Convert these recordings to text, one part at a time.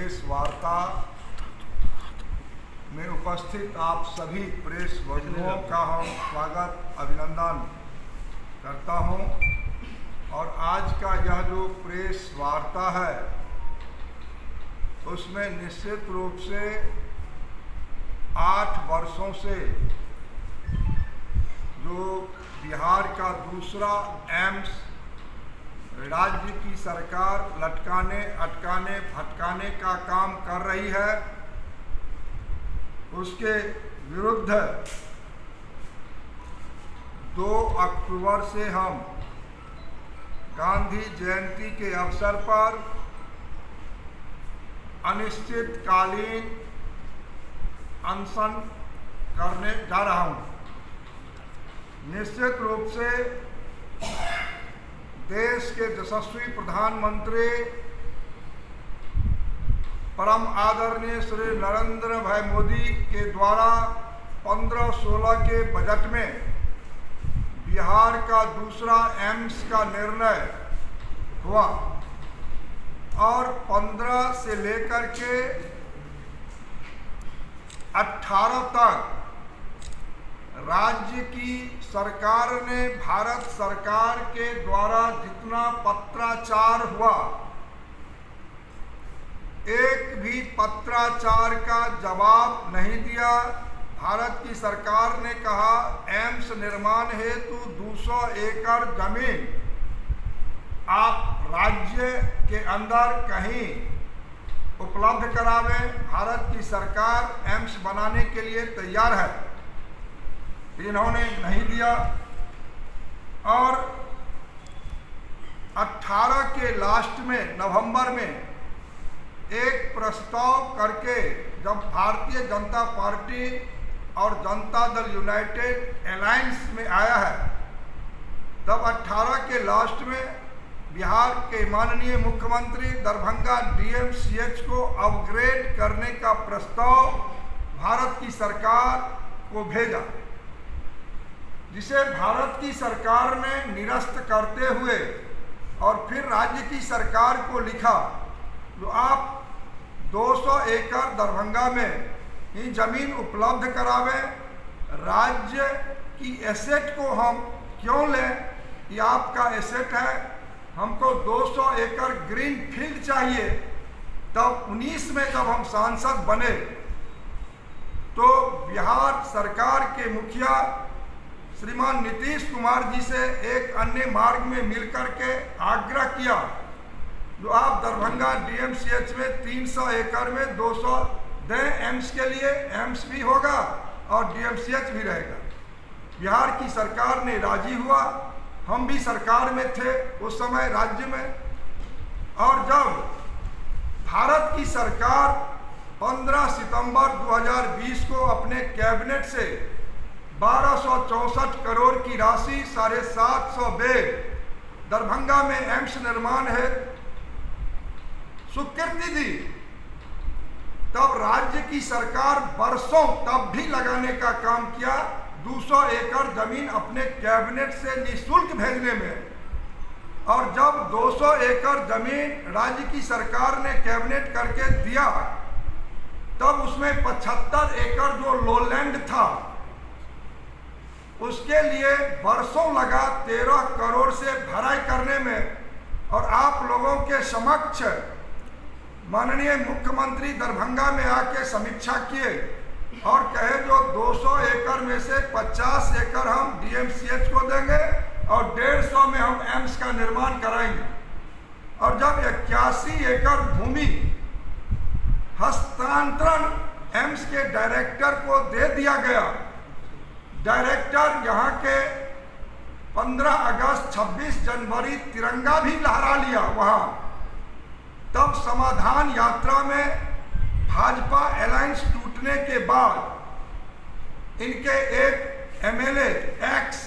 Press वार्ता में उपस्थित आप सभी प्रेस बंधुओं का हम स्वागत अभिनंदन करता हूं। और आज का यह जो प्रेस वार्ता है उसमें निश्चित रूप से 8 वर्षों से जो बिहार का दूसरा एम्स राज्य की सरकार लटकाने अटकाने भटकाने का काम कर रही है, उसके विरुद्ध 2 अक्टूबर से हम गांधी जयंती के अवसर पर अनिश्चितकालीन अनशन करने जा रहा हूं। निश्चित रूप से देश के यशस्वी प्रधानमंत्री परम आदरणीय श्री नरेंद्र भाई मोदी के द्वारा 15-16 के बजट में बिहार का दूसरा एम्स का निर्णय हुआ और 15 से लेकर के 18 तक राज्य की सरकार ने भारत सरकार के द्वारा जितना पत्राचार हुआ, एक भी पत्राचार का जवाब नहीं दिया। भारत की सरकार ने कहा एम्स निर्माण हेतु 200 एकड़ जमीन आप राज्य के अंदर कहीं उपलब्ध करावें। भारत की सरकार एम्स बनाने के लिए तैयार है, इन्होंने नहीं दिया। और 18 के लास्ट में नवंबर में एक प्रस्ताव करके जब भारतीय जनता पार्टी और जनता दल यूनाइटेड अलायंस में आया है, तब 18 के लास्ट में बिहार के माननीय मुख्यमंत्री दरभंगा डीएमसीएच को अपग्रेड करने का प्रस्ताव भारत की सरकार को भेजा, जिसे भारत की सरकार ने निरस्त करते हुए और फिर राज्य की सरकार को लिखा जो आप 200 एकड़ दरभंगा में ही जमीन उपलब्ध करावें। राज्य की एसेट को हम क्यों लें, ये आपका एसेट है, हमको 200 एकड़ ग्रीन फील्ड चाहिए। तब 19 में जब हम सांसद बने तो बिहार सरकार के मुखिया श्रीमान नीतीश कुमार जी से एक अन्य मार्ग में मिलकर के आग्रह किया जो आप दरभंगा डीएमसीएच में 300 एकड़ में 200 दें एम्स के लिए, एम्स भी होगा और डीएमसीएच भी रहेगा। बिहार की सरकार ने राजी हुआ, हम भी सरकार में थे उस समय राज्य में। और जब भारत की सरकार 15 सितंबर 2020 को अपने कैबिनेट से 1264 करोड़ की राशि 750 बेड दरभंगा में एम्स निर्माण है स्वीकृति दी, तब राज्य की सरकार बरसों तब भी लगाने का काम किया 200 एकड़ जमीन अपने कैबिनेट से निःशुल्क भेजने में। और जब 200 एकड़ जमीन राज्य की सरकार ने कैबिनेट करके दिया, तब उसमें 75 एकड़ जो लोलैंड था उसके लिए बरसों लगा 13 करोड़ से भराई करने में। और आप लोगों के समक्ष माननीय मुख्यमंत्री दरभंगा में आके समीक्षा किए और कहे जो 200 एकड़ में से 50 एकड़ हम डीएमसीएच को देंगे और 150 में हम एम्स का निर्माण कराएंगे। और जब 81 एकड़ भूमि हस्तांतरण एम्स के डायरेक्टर को दे दिया गया, डायरेक्टर यहाँ के 15 अगस्त 26 जनवरी तिरंगा भी लहरा लिया वहाँ। तब समाधान यात्रा में भाजपा अलायंस टूटने के बाद इनके एक एमएलए एक्स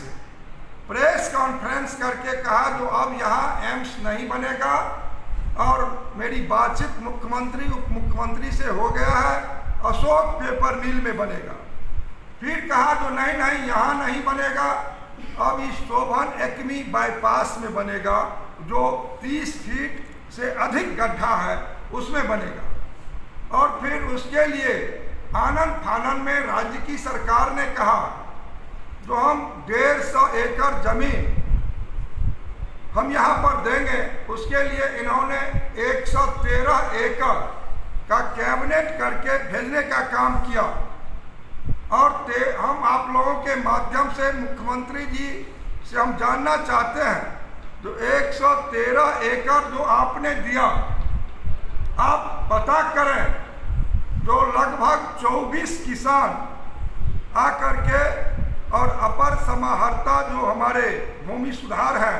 प्रेस कॉन्फ्रेंस करके कहा जो अब यहाँ एम्स नहीं बनेगा और मेरी बातचीत मुख्यमंत्री उप मुख्यमंत्री से हो गया है, अशोक पेपर मिल में बनेगा। फिर कहा जो नहीं यहाँ नहीं बनेगा, अब इस शोभन एक्मी बाईपास में बनेगा जो 30 फीट से अधिक गड्ढा है उसमें बनेगा। और फिर उसके लिए आनन फानन में राज्य की सरकार ने कहा जो हम 150 एकड़ जमीन हम यहाँ पर देंगे, उसके लिए इन्होंने 113 एकड़ का कैबिनेट करके भेजने का काम किया। और हम आप लोगों के माध्यम से मुख्यमंत्री जी से हम जानना चाहते हैं, जो 113 एकड़ जो आपने दिया, आप पता करें, जो लगभग 24 किसान आकर के और अपर समाहर्ता जो हमारे भूमि सुधार हैं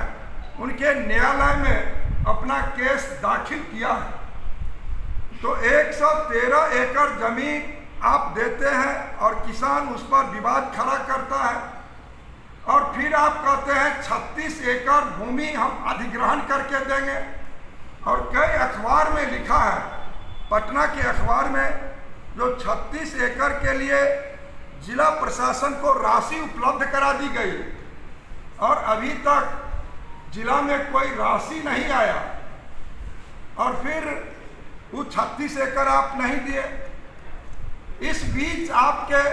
उनके न्यायालय में अपना केस दाखिल किया है। तो 113 एकड़ जमीन आप देते हैं और किसान उस पर विवाद खड़ा करता है, और फिर आप कहते हैं 36 एकड़ भूमि हम अधिग्रहण करके देंगे। और कई अखबार में लिखा है, पटना के अखबार में, जो 36 एकड़ के लिए जिला प्रशासन को राशि उपलब्ध करा दी गई और अभी तक जिला में कोई राशि नहीं आया, और फिर वो 36 एकड़ आप नहीं दिए। इस बीच आपके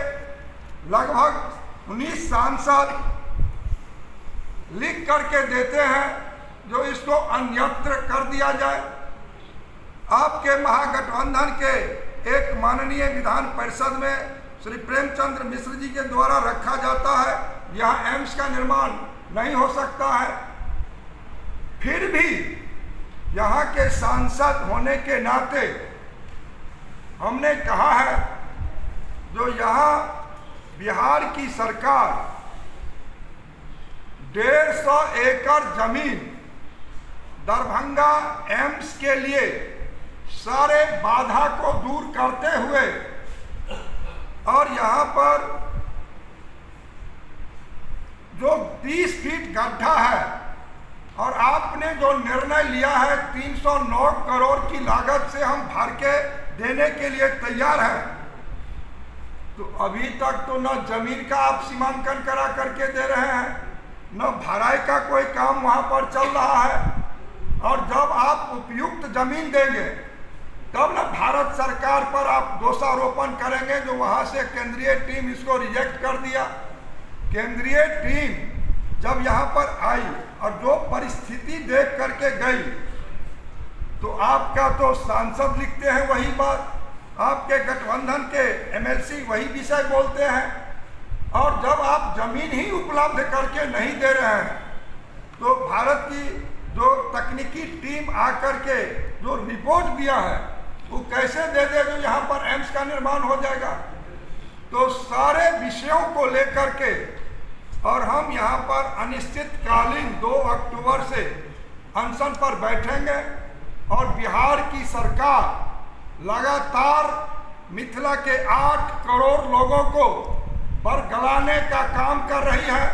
लगभग 19 सांसद लिख करके देते हैं जो इसको अन्यत्र कर दिया जाए। आपके महागठबंधन के एक माननीय विधान परिषद में श्री प्रेमचंद्र मिश्र जी के द्वारा रखा जाता है, यहाँ एम्स का निर्माण नहीं हो सकता है। फिर भी यहाँ के सांसद होने के नाते हमने कहा है, जो यहाँ बिहार की सरकार 150 एकड़ जमीन दरभंगा एम्स के लिए सारे बाधा को दूर करते हुए और यहाँ पर जो 30 फीट गड्ढा है, और आपने जो निर्णय लिया है 309 करोड़ की लागत से हम भर के देने के लिए तैयार हैं, तो अभी तक तो न जमीन का आप सीमांकन करा करके दे रहे हैं, न भराई का कोई काम वहाँ पर चल रहा है। और जब आप उपयुक्त जमीन देंगे तब न भारत सरकार पर आप दोषारोपण करेंगे जो वहाँ से केंद्रीय टीम इसको रिजेक्ट कर दिया। केंद्रीय टीम जब यहाँ पर आई और जो परिस्थिति देख करके गई, तो आपका तो सांसद लिखते हैं वही बात, आपके गठबंधन के एमएलसी वही विषय बोलते हैं, और जब आप जमीन ही उपलब्ध करके नहीं दे रहे हैं, तो भारत की जो तकनीकी टीम आकर के जो रिपोर्ट दिया है वो कैसे दे दे जो यहाँ पर एम्स का निर्माण हो जाएगा। तो सारे विषयों को लेकर के और हम यहाँ पर अनिश्चितकालीन 2 अक्टूबर से अनशन पर बैठेंगे, और बिहार की सरकार लगातार मिथिला के 8 करोड़ लोगों को बरगलाने का काम कर रही है,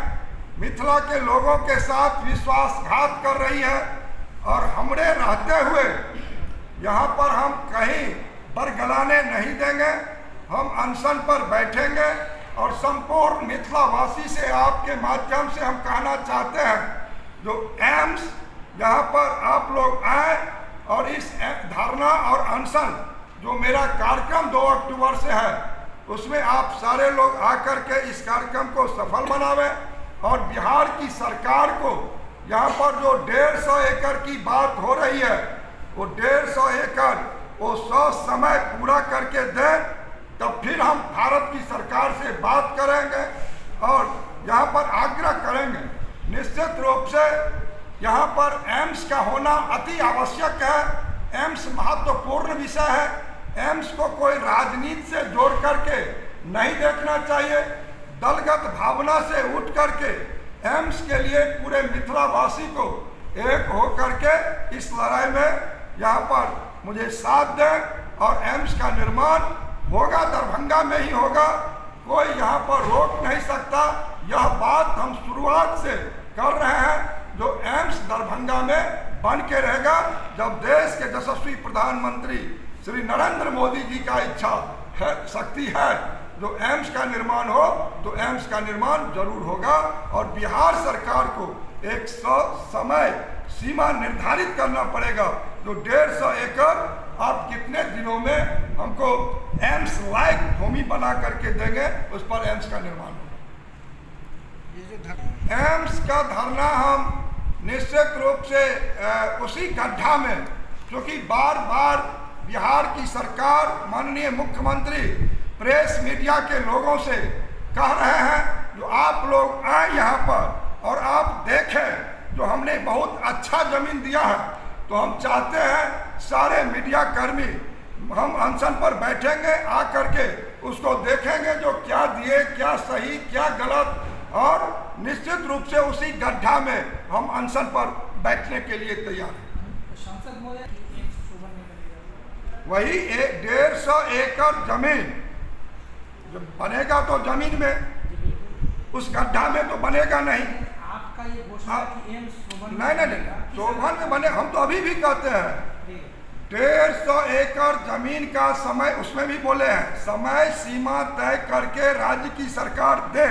मिथिला के लोगों के साथ विश्वासघात कर रही है, और हमरे रहते हुए यहाँ पर हम कहीं बरगलाने नहीं देंगे। हम अनशन पर बैठेंगे और संपूर्ण मिथिलावासी से आपके माध्यम से हम कहना चाहते हैं, जो एम्स यहाँ पर आप लोग आए और इस धरना और अनशन जो मेरा कार्यक्रम 2 अक्टूबर से है उसमें आप सारे लोग आकर के इस कार्यक्रम को सफल बनावे, और बिहार की सरकार को यहाँ पर जो 150 एकड़ की बात हो रही है वो 150 एकड़ वो 100 समय पूरा करके दें, तब फिर हम भारत की सरकार से बात करेंगे और यहाँ पर आग्रह करेंगे। निश्चित रूप से यहाँ पर एम्स का होना अति आवश्यक है, एम्स महत्वपूर्ण विषय है, एम्स को कोई राजनीति से जोड़ करके नहीं देखना चाहिए। दलगत भावना से उठ करके एम्स के लिए पूरे मिथिलावासी को एक हो करके इस लड़ाई में यहाँ पर मुझे साथ दें, और एम्स का निर्माण होगा, दरभंगा में ही होगा, कोई यहाँ पर रोक नहीं सकता। यह बात हम शुरुआत से कर रहे हैं, जो एम्स दरभंगा में बन के रहेगा। जब देश के यशस्वी प्रधानमंत्री श्री नरेंद्र मोदी जी का इच्छा है, शक्ति है, जो एम्स का निर्माण हो तो एम्स का निर्माण जरूर होगा, और बिहार सरकार को एक समय सीमा निर्धारित करना पड़ेगा। जो 150 एकड़ आप कितने दिनों में हमको लायक भूमि बना करके देंगे, उस पर एम्स का निर्माण होगा। एम्स का धरना हम निश्चित रूप से उसी गड्ढा में, क्योंकि बार बार बिहार की सरकार, माननीय मुख्यमंत्री प्रेस मीडिया के लोगों से कह रहे हैं जो आप लोग आए यहाँ पर और आप देखें जो हमने बहुत अच्छा जमीन दिया है, तो हम चाहते हैं सारे मीडिया कर्मी हम अनशन पर बैठेंगे, आ करके उसको देखेंगे जो क्या दिए, क्या सही, क्या गलत, और निश्चित रूप से उसी गड्ढा में हम अनशन पर बैठने के लिए तैयार हैं। वही 150 एकड़ जमीन जब बनेगा तो जमीन में, उस गड्ढा में तो बनेगा नहीं। आपका ये घोषणा कि एम्स शोभन नहीं, शोभन में बने, हम तो अभी भी कहते हैं 150 एकड़ जमीन का समय, उसमें भी बोले हैं समय सीमा तय करके राज्य की सरकार दे,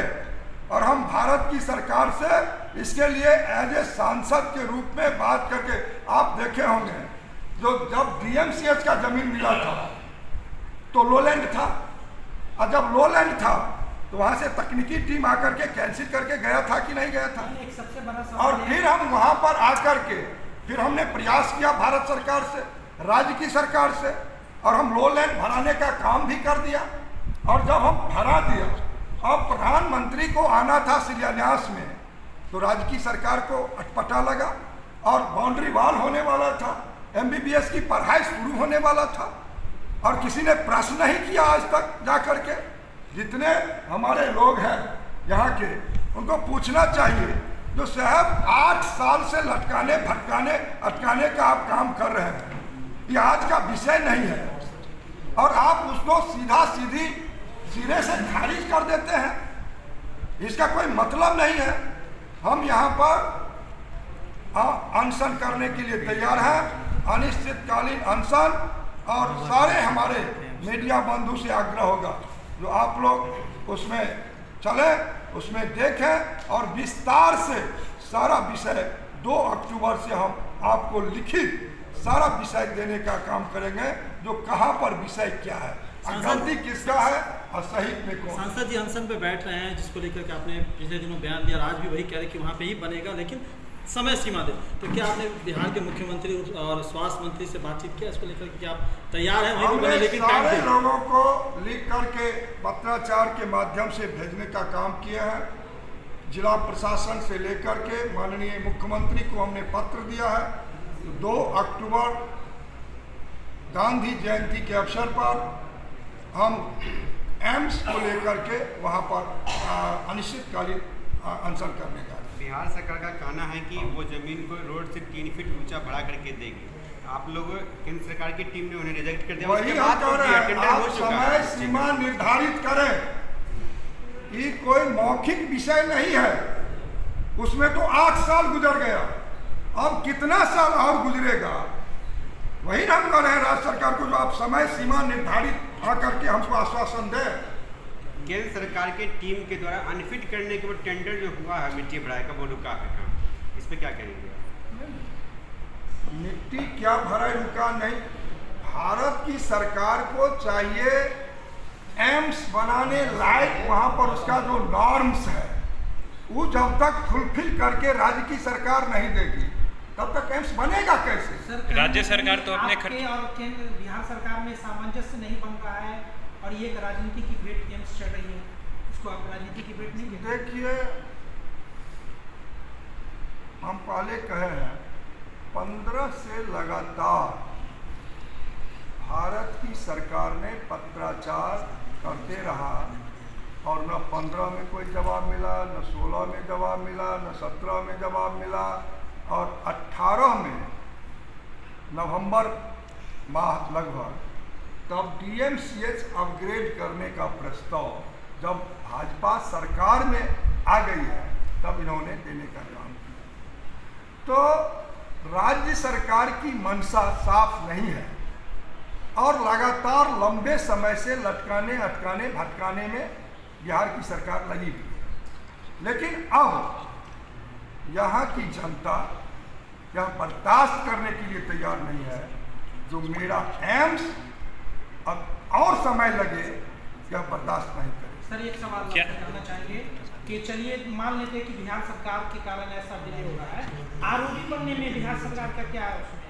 और हम भारत की सरकार से इसके लिए एज ए सांसद के रूप में बात करके, आप देखे होंगे जो जब डीएमसीएच का जमीन मिला था तो लोलैंड था, और जब लोलैंड था तो वहां से तकनीकी टीम आकर के कैंसिल करके गया था कि नहीं गया था। एक सबसे बड़ा और फिर हम वहां पर आकर के फिर हमने प्रयास किया भारत सरकार से, राज्य की सरकार से, और हम लोलैंड भराने का काम भी कर दिया। और जब हम भरा दिया, अब प्रधानमंत्री को आना था शिलान्यास में, तो राज्य की सरकार को अटपटा लगा और बाउंड्री वॉल होने वाला था, एमबीबीएस की पढ़ाई शुरू होने वाला था, और किसी ने प्रश्न नहीं किया आज तक जाकर के। जितने हमारे लोग हैं यहाँ के, उनको पूछना चाहिए जो साहब 8 साल से लटकाने भटकाने अटकाने का आप काम कर रहे हैं, ये आज का विषय नहीं है, और आप उसको सीधा सीधी सिरे से खारिज कर देते हैं, इसका कोई मतलब नहीं है। हम यहाँ पर अनशन करने के लिए तैयार हैं, अनिश्चितकालीन अनशन, और सारे हमारे मीडिया बंधु से आग्रह होगा जो आप लोग उसमें चले, उसमें देखें, और विस्तार से सारा विषय 2 अक्टूबर से हम आपको लिखित सारा विषय देने का काम करेंगे, जो कहाँ पर विषय क्या है, गलती किसका है और सही में कौन। सांसद जी अनशन पे बैठ रहे हैं, जिसको लेकर के आपने पिछले दिनों बयान दिया, आज भी वही कह रहे कि वहाँ पे ही बनेगा, लेकिन समय सीमा दे। तो क्या आपने बिहार के मुख्यमंत्री और स्वास्थ्य मंत्री से बातचीत किया इसको लेकर कि आप तैयार हैं वहीं भी बने, लेकिन सारे लोगों को लिख करके पत्राचार के माध्यम से भेजने का काम किया है। जिला प्रशासन से लेकर के माननीय मुख्यमंत्री को हमने पत्र दिया है। 2 अक्टूबर गांधी जयंती के अवसर पर हम एम्स को लेकर के वहाँ पर अनिश्चितकालीन अनशन करने का। बिहार सरकार का कहना है कि वो जमीन को रोड से 3 फीट ऊंचा बढ़ा करके देगी। आप लोग केंद्र सरकार की टीम ने उन्हें रिजेक्ट कर दिया। वही हम कह रहे हैं, आप समय सीमा निर्धारित करें, ये कोई मौखिक विषय नहीं है, उसमें तो 8 साल गुजर गया, अब कितना साल और गुजरेगा। वही हम कह रहे हैं राज्य सरकार को, जो आप समय सीमा निर्धारित आकर के हमको आश्वासन दें। केंद्र सरकार के टीम के द्वारा अनफिट करने के वो टेंडर जो हुआ है मिट्टी भराई का, वो रुका है काम, इस पे क्या कहेंगे? मिट्टी क्या भराई रुका नहीं, भारत की सरकार को चाहिए एम्स बनाने लायक, वहां पर उसका जो नॉर्म्स है वो जब तक फुलफिल करके राज्य की सरकार नहीं देगी तब तक एम्स बनेगा कैसे। राज्य सरकार तो अपने खर्चे और केंद्र बिहार सरकार में सामंजस्य नहीं बन रहा है, और ये एक राजनीति की भेंट एम्स चल रही है, इसको आप राजनीति की भेंट नहीं कहते? देखिए, हम पहले कहे हैं 15 से लगातार भारत की सरकार ने पत्राचार करते रहा, और न 15 में कोई जवाब मिला, न 16 में जवाब मिला, न 17 में जवाब मिला, और 18 में नवंबर माह लगभग तब डीएमसीएच अपग्रेड करने का प्रस्ताव जब भाजपा सरकार में आ गई है तब इन्होंने देने का काम किया। तो राज्य सरकार की मंशा साफ नहीं है, और लगातार लंबे समय से लटकाने अटकाने भटकाने में बिहार की सरकार लगी हुई है। लेकिन अब यहाँ की जनता यह बर्दाश्त करने के लिए तैयार नहीं है, जो मेरा एम्स अब और समय लगे यह बर्दाश्त नहीं करें। सर एक सवाल आपसे करना चाहेंगे कि चलिए मान लेते हैं कि बिहार सरकार के कारण ऐसा डिले हो रहा है, आरोपी बनने में बिहार सरकार का क्या है उसमें?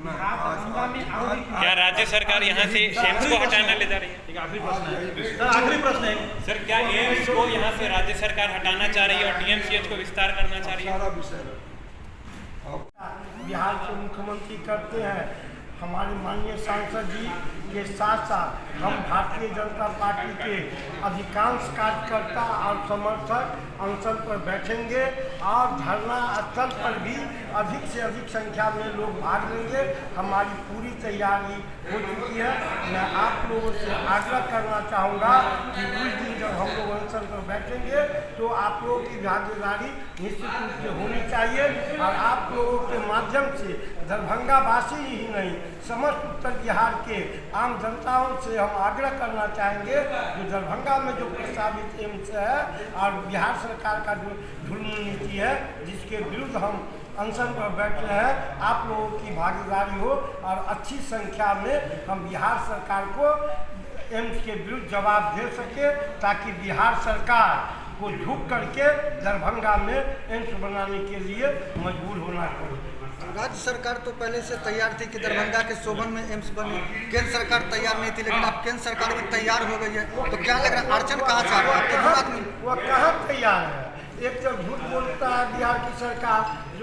बिहार दरभंगा में आरोपी क्या राज्य सरकार यहाँ से एम्स को हटाना ले जा रही है? एक आखिरी प्रश्न है सर, आखिरी प्रश्न है सर, क्या एम्स को यहाँ से राज्य सरकार हटाना चाह रही है और डीएमसीएच को विस्तार करना चाह रही है? सारा विषय बिहार के मुख्यमंत्री करते हैं। हमारे माननीय सांसद जी के साथ साथ हम भारतीय जनता पार्टी के अधिकांश कार्यकर्ता और समर्थक अनशन पर बैठेंगे और धरना स्थल पर भी अधिक से अधिक संख्या में लोग भाग लेंगे। हमारी पूरी तैयारी हो चुकी है। मैं आप लोगों से आग्रह करना चाहूँगा कि उस दिन जब हम लोग अनशन पर बैठेंगे तो आप लोगों की भागीदारी निश्चित रूप से होनी चाहिए और आप लोगों के माध्यम से दरभंगा वासी ही नहीं समस्त उत्तर बिहार के आम जनताओं से हम आग्रह करना चाहेंगे कि दरभंगा में जो प्रस्तावित एम्स है और बिहार सरकार का जो ढुलमुल नीति है जिसके विरुद्ध हम अनशन पर बैठ रहे हैं, आप लोगों की भागीदारी हो और अच्छी संख्या में हम बिहार सरकार को एम्स के विरुद्ध जवाब दे सके ताकि बिहार सरकार को झुक करके दरभंगा में एम्स बनाने के लिए मजबूर होना पड़े। राज्य सरकार तो पहले से तैयार थी कि दरभंगा के शोभन में एम्स बने, केंद्र सरकार तैयार नहीं थी, लेकिन अब केंद्र सरकार भी तैयार हो गई है, तो क्या लग रहा है अड़चन कहाँ से आ रहा है? वह कहाँ तैयार है? एक जब झूठ बोलता है बिहार की सरकार जो